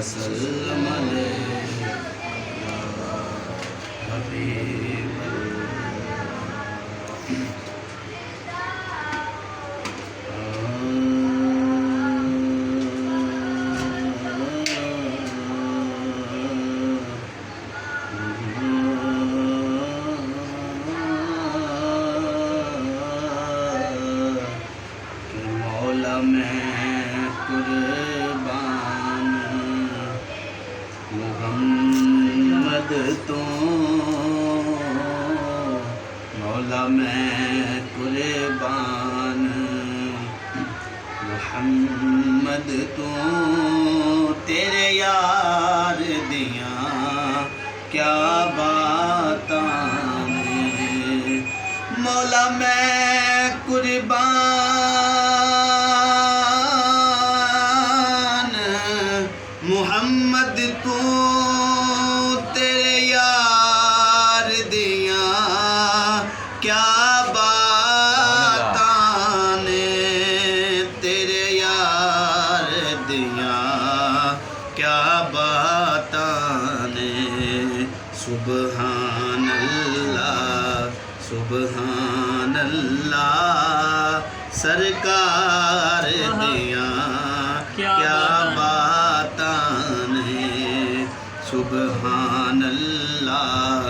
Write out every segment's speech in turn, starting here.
وسلم علیہ یا حبیب مولا میں قربان محمد تو، مولا میں قربان محمد تو، تیرے یار دیاں کیا باتاں نے، مولا میں قربان محمد تو، تیرے یار دیاں کیا باتاں نے، تیرے یار دیاں کیا باتاں نے، سبحان اللہ سبحان اللہ، سرکار دیاں کیا باتاں نے، سبحان اللہ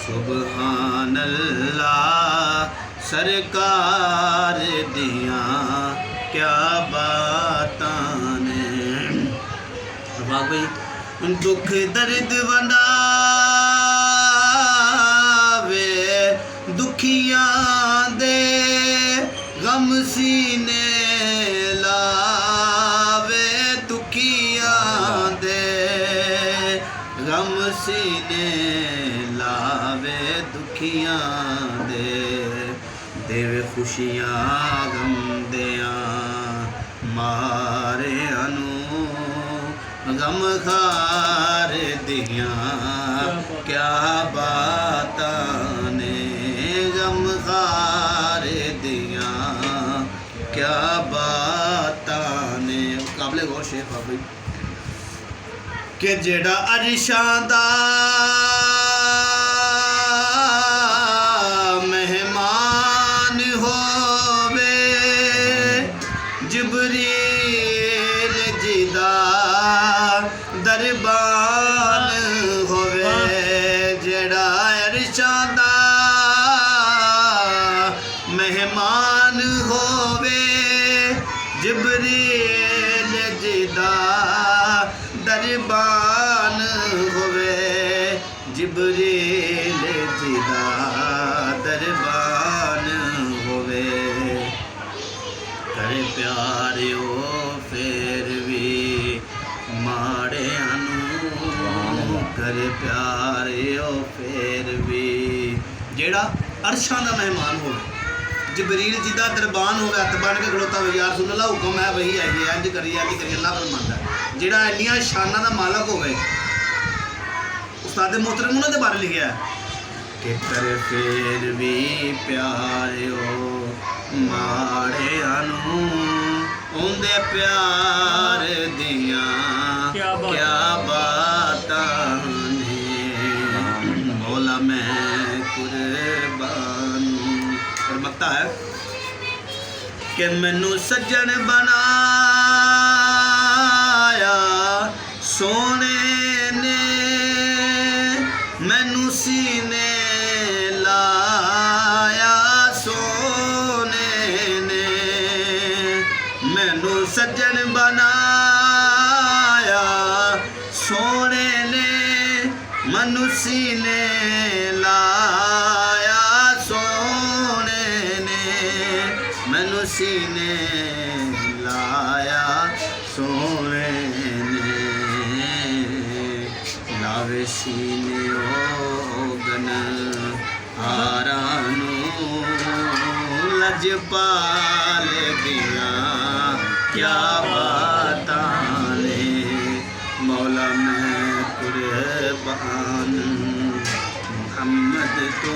سبحان اللہ، سرکار دیاں کیا باتاں نے۔ واہ بھائی، دکھ درد ونڈا دکھیاں دے، غم سینے لاوے، دکھیاں دے غم سینے لاوے، دکھیاں دے دیوے خوشیاں غم دیاں مارے انو، غم خار دیاں کیا باتاں نے، غم خار دیاں کیا باتاں نے۔ قابل غور شیخ بابی کہ جیڑا عرشاں دا مہمان ہووے، جبریل جدا دربان ہووے، جیڑا عرشاں دا مہمان ہووے، جبریل جدا دربان ہووے، جبریل جدا دربان ہووے، کرے پیاریو پھر بھی ماڑے انو، کرے پیاریو پھر بھی، جیڑا عرشاں دا مہمان ہووے، جبریل جدا دربان ہوگا، ہاتھ بن کے کھڑوتا ہوئے، یا رسول اللہ حکم ہے وہی ہے یہ انج کریے اللہ فرماندا ہے، جڑا انیاں شاناں دا مالک ہوئے۔ استاد محترم انہوں نے بارے لکھیا ہے کہ کرے پھر بھی پیاریو ماڑے انو، اوندے پیار دیاں کیا باتاں نے، مولا میں قربان۔ اور مکتا ہے کہ مینوں سجن بنایا سونے نے، مینوں سینے لایا سونے نے، مینوں سجن بنایا سونے نے، مینوں سینے لایا سونے نے، مینوں سینے لایا سونے نے، لاوے سینے او گن ہارانو، لجپال دیاں کیا باتاں نے، مولا میں قربان محمد تو